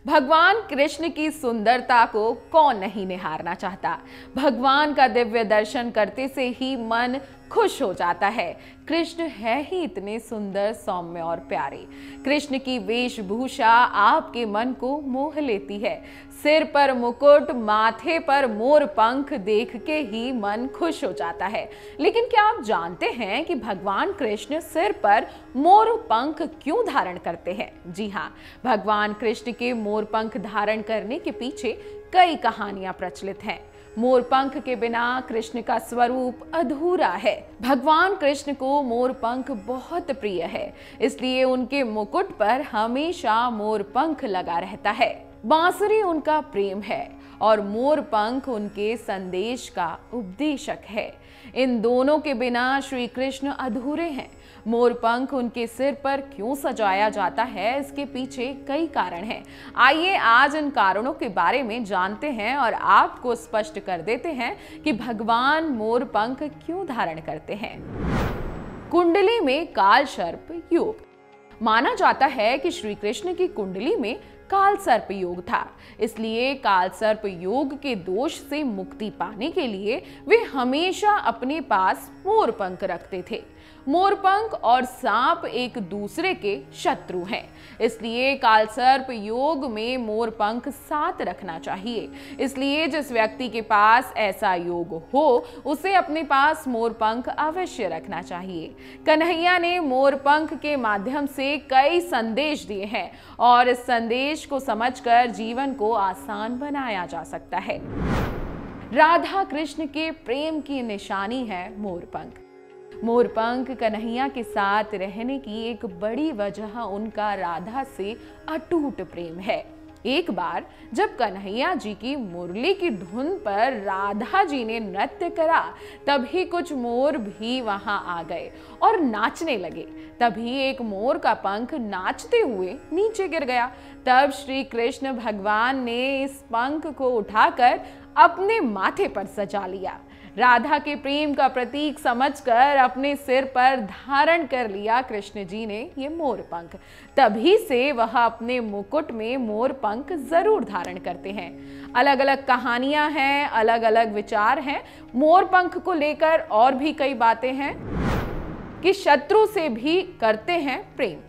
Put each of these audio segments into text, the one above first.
भगवान कृष्ण की सुंदरता को कौन नहीं निहारना चाहता। भगवान का दिव्य दर्शन करते से ही मन खुश हो जाता है। कृष्ण है ही इतने सुंदर, सौम्य और प्यारे। कृष्ण की वेशभूषा आपके मन को मोह लेती है। सिर पर मुकुट, माथे पर मोर पंख देख के ही मन खुश हो जाता है। लेकिन क्या आप जानते हैं कि भगवान कृष्ण सिर पर मोर पंख क्यों धारण करते हैं? जी हाँ, भगवान कृष्ण के मोर पंख धारण करने के पीछे कई कहानियां प्रचलित हैं। मोर पंख के बिना कृष्ण का स्वरूप अधूरा है। भगवान कृष्ण को मोर पंख बहुत प्रिय है, इसलिए उनके मुकुट पर हमेशा मोर पंख लगा रहता है। बांसुरी उनका प्रेम है और मोर पंख उनके संदेश का उपदेशक है। इन दोनों के बिना श्री कृष्ण अधूरे हैं। मोर पंख उनके सिर पर क्यों सजाया जाता है, इसके पीछे कई कारण हैं। आइए आज इन कारणों के बारे में जानते हैं और आपको स्पष्ट कर देते हैं कि भगवान मोर पंख क्यों धारण करते हैं। कुंडली में काल सर्प योग। माना जाता है कि श्री कृष्ण की कुंडली में काल सर्प योग था, इसलिए काल सर्प योग के दोष से मुक्ति पाने के लिए वे हमेशा अपने पास मोर पंख रखते थे। मोर पंख और सांप एक दूसरे के शत्रु हैं, इसलिए काल सर्प योग में मोर पंख साथ रखना चाहिए। इसलिए जिस व्यक्ति के पास ऐसा योग हो उसे अपने पास मोर पंख अवश्य रखना चाहिए। कन्हैया ने मोर पंख के माध्यम से कई संदेश दिए हैं और इस संदेश को समझकर जीवन को आसान बनाया जा सकता है। राधा कृष्ण के प्रेम की निशानी है मोर पंख। मोर पंख कन्हैया के साथ रहने की एक बड़ी वजह उनका राधा से अटूट प्रेम है। एक बार जब कन्हैया जी की मुरली की धुन पर राधा जी ने नृत्य करा, तभी कुछ मोर भी वहां आ गए और नाचने लगे। तभी एक मोर का पंख नाचते हुए नीचे गिर गया। तब श्री कृष्ण भगवान ने इस पंख को उठाकर अपने माथे पर सजा लिया। राधा के प्रेम का प्रतीक समझकर अपने सिर पर धारण कर लिया कृष्ण जी ने ये मोर पंख। तभी से वह अपने मुकुट में मोर पंख जरूर धारण करते हैं। अलग अलग कहानियां हैं, अलग अलग विचार हैं मोर पंख को लेकर। और भी कई बातें हैं कि शत्रु से भी करते हैं प्रेम।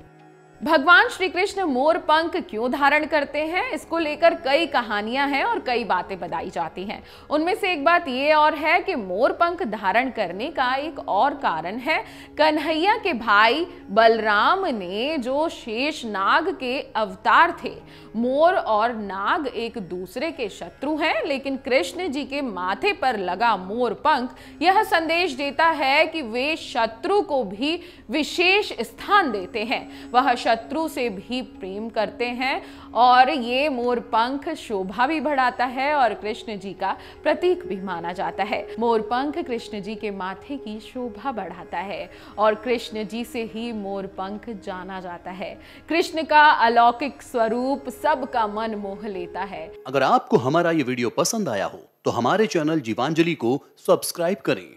भगवान श्री कृष्ण मोर पंख क्यों धारण करते हैं, इसको लेकर कई कहानियां हैं और कई बातें बताई जाती हैं। उनमें से एक बात ये और है कि मोर पंख धारण करने का एक और कारण है कन्हैया के भाई बलराम ने जो शेष नाग के अवतार थे। मोर और नाग एक दूसरे के शत्रु हैं, लेकिन कृष्ण जी के माथे पर लगा मोर पंख यह संदेश देता है कि वे शत्रु को भी विशेष स्थान देते हैं, वह शत्रु से भी प्रेम करते हैं। और ये मोर पंख शोभा भी बढ़ाता है और कृष्ण जी का प्रतीक भी माना जाता है। मोर पंख कृष्ण जी के माथे की शोभा बढ़ाता है और कृष्ण जी से ही मोर पंख जाना जाता है। कृष्ण का अलौकिक स्वरूप सबका मन मोह लेता है। अगर आपको हमारा ये वीडियो पसंद आया हो तो हमारे चैनल जीवांजलि को सब्सक्राइब करें।